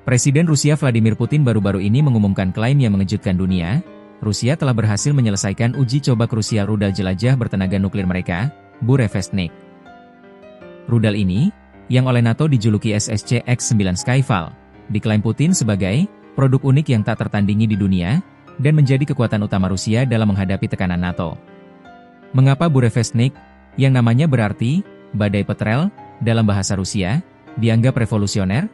Presiden Rusia Vladimir Putin baru-baru ini mengumumkan klaim yang mengejutkan dunia. Rusia telah berhasil menyelesaikan uji coba krusial rudal jelajah bertenaga nuklir mereka, Burevestnik. Rudal ini, yang oleh NATO dijuluki SSC X-9 Skyfall, diklaim Putin sebagai produk unik yang tak tertandingi di dunia, dan menjadi kekuatan utama Rusia dalam menghadapi tekanan NATO. Mengapa Burevestnik, yang namanya berarti badai petrel dalam bahasa Rusia, dianggap revolusioner?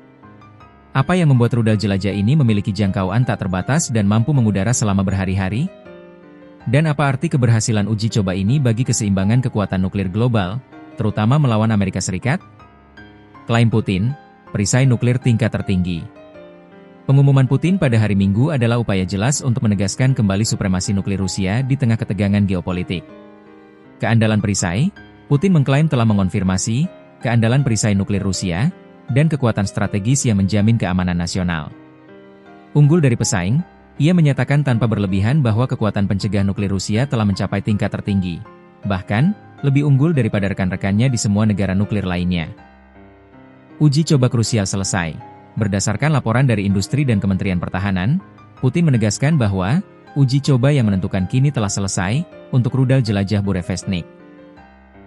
Apa yang membuat rudal jelajah ini memiliki jangkauan tak terbatas dan mampu mengudara selama berhari-hari? Dan apa arti keberhasilan uji coba ini bagi keseimbangan kekuatan nuklir global, terutama melawan Amerika Serikat? Klaim Putin, perisai nuklir tingkat tertinggi. Pengumuman Putin pada hari Minggu adalah upaya jelas untuk menegaskan kembali supremasi nuklir Rusia di tengah ketegangan geopolitik. Keandalan perisai, Putin mengklaim telah mengonfirmasi keandalan perisai nuklir Rusia, dan kekuatan strategis yang menjamin keamanan nasional. Unggul dari pesaing, ia menyatakan tanpa berlebihan bahwa kekuatan pencegah nuklir Rusia telah mencapai tingkat tertinggi, bahkan lebih unggul daripada rekan-rekannya di semua negara nuklir lainnya. Uji coba krusial selesai. Berdasarkan laporan dari industri dan Kementerian Pertahanan, Putin menegaskan bahwa uji coba yang menentukan kini telah selesai untuk rudal jelajah Burevestnik.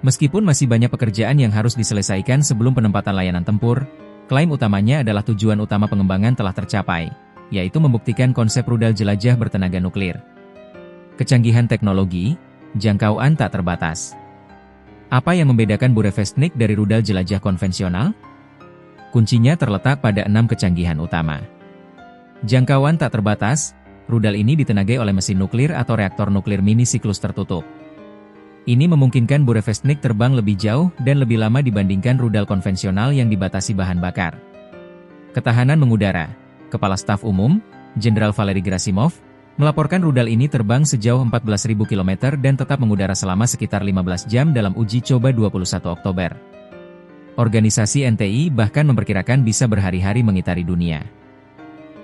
Meskipun masih banyak pekerjaan yang harus diselesaikan sebelum penempatan layanan tempur, klaim utamanya adalah tujuan utama pengembangan telah tercapai, yaitu membuktikan konsep rudal jelajah bertenaga nuklir. Kecanggihan teknologi, jangkauan tak terbatas. Apa yang membedakan Burevestnik dari rudal jelajah konvensional? Kuncinya terletak pada 6 kecanggihan utama. Jangkauan tak terbatas, rudal ini ditenagai oleh mesin nuklir atau reaktor nuklir mini siklus tertutup. Ini memungkinkan Burevestnik terbang lebih jauh dan lebih lama dibandingkan rudal konvensional yang dibatasi bahan bakar. Ketahanan mengudara. Kepala Staf Umum, Jenderal Valery Gerasimov, melaporkan rudal ini terbang sejauh 14.000 km dan tetap mengudara selama sekitar 15 jam dalam uji coba 21 Oktober. Organisasi NTI bahkan memperkirakan bisa berhari-hari mengitari dunia.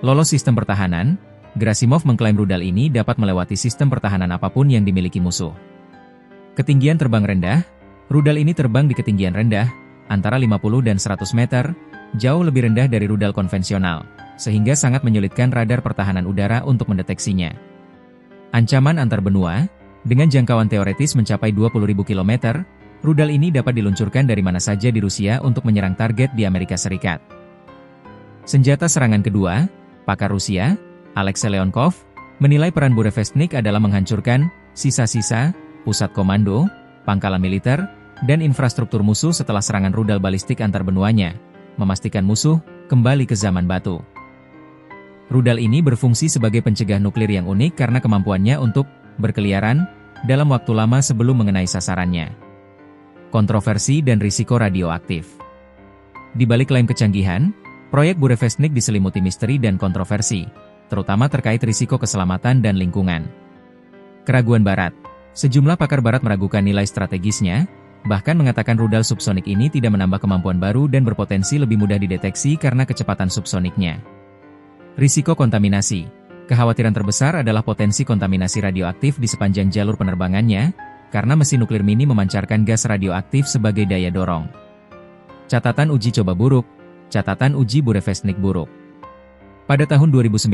Lolos sistem pertahanan, Gerasimov mengklaim rudal ini dapat melewati sistem pertahanan apapun yang dimiliki musuh. Ketinggian terbang rendah, rudal ini terbang di ketinggian rendah, antara 50 dan 100 meter, jauh lebih rendah dari rudal konvensional, sehingga sangat menyulitkan radar pertahanan udara untuk mendeteksinya. Ancaman antar benua, dengan jangkauan teoretis mencapai 20.000 km, rudal ini dapat diluncurkan dari mana saja di Rusia untuk menyerang target di Amerika Serikat. Senjata serangan kedua, pakar Rusia, Alexei Leonkov, menilai peran Burevestnik adalah menghancurkan sisa-sisa pusat komando, pangkalan militer, dan infrastruktur musuh setelah serangan rudal balistik antar benuanya, memastikan musuh kembali ke zaman batu. Rudal ini berfungsi sebagai pencegah nuklir yang unik karena kemampuannya untuk berkeliaran dalam waktu lama sebelum mengenai sasarannya. Kontroversi dan risiko radioaktif. Di balik klaim kecanggihan, proyek Burevestnik diselimuti misteri dan kontroversi, terutama terkait risiko keselamatan dan lingkungan. Keraguan Barat. Sejumlah pakar Barat meragukan nilai strategisnya, bahkan mengatakan rudal subsonik ini tidak menambah kemampuan baru dan berpotensi lebih mudah dideteksi karena kecepatan subsoniknya. Risiko kontaminasi. Kekhawatiran terbesar adalah potensi kontaminasi radioaktif di sepanjang jalur penerbangannya, karena mesin nuklir mini memancarkan gas radioaktif sebagai daya dorong. Catatan uji coba buruk. Catatan uji Burevestnik buruk. Pada tahun 2019,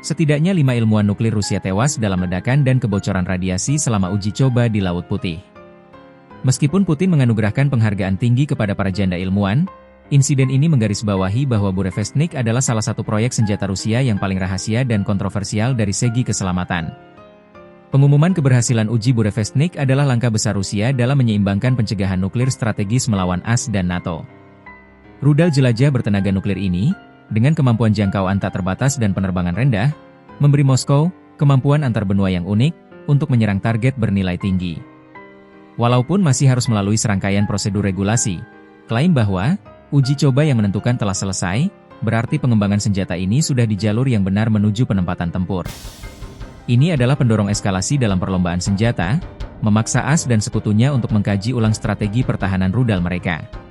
setidaknya 5 ilmuwan nuklir Rusia tewas dalam ledakan dan kebocoran radiasi selama uji coba di Laut Putih. Meskipun Putin menganugerahkan penghargaan tinggi kepada para janda ilmuwan, insiden ini menggarisbawahi bahwa Burevestnik adalah salah satu proyek senjata Rusia yang paling rahasia dan kontroversial dari segi keselamatan. Pengumuman keberhasilan uji Burevestnik adalah langkah besar Rusia dalam menyeimbangkan pencegahan nuklir strategis melawan AS dan NATO. Rudal jelajah bertenaga nuklir ini, dengan kemampuan jangkauan tak terbatas dan penerbangan rendah, memberi Moskow kemampuan antar benua yang unik untuk menyerang target bernilai tinggi. Walaupun masih harus melalui serangkaian prosedur regulasi, klaim bahwa uji coba yang menentukan telah selesai, berarti pengembangan senjata ini sudah di jalur yang benar menuju penempatan tempur. Ini adalah pendorong eskalasi dalam perlombaan senjata, memaksa AS dan sekutunya untuk mengkaji ulang strategi pertahanan rudal mereka.